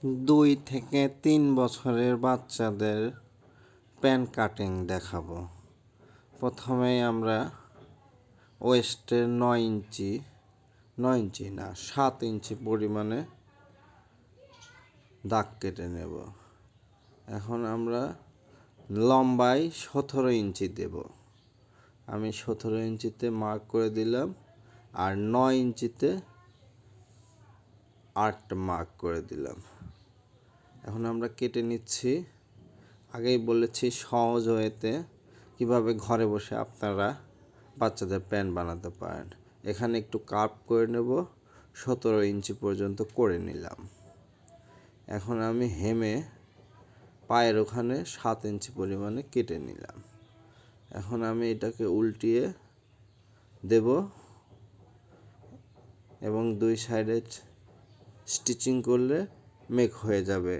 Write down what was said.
2 থেকে 3 বছরের বাচ্চাদের প্যান্ট কাটিং দেখাবো। প্রথমেই আমরা ওয়েস্টের 9 ইঞ্চি না 7 ইঞ্চি পরিমাণে দাগ কেটে নেব। এখন আমরা লম্বায় 17 ইঞ্চি দেব। আমি 17 ইঞ্চিতে মার্ক করে দিলাম, আর 9 ইঞ্চিতে 8 মার্ক করে দিলাম। এখন আমরা কেটে নিচ্ছি। আগেই বলেছি সহজ ওয়েতে কিভাবে ঘরে বসে আপনারা বাচ্চাদের প্যান্ট বানাতে পারেন। এখানে একটু কার্ভ করে নেব, 17 ইঞ্চি পর্যন্ত করে নিলাম। এখন আমি হেমে পায়ের ওখানে 7 ইঞ্চি পরিমাণে কেটে নিলাম। এখন আমি এটাকে উল্টিয়ে দেব এবং 2 সাইডে স্টিচিং করলে মেক হয়ে যাবে।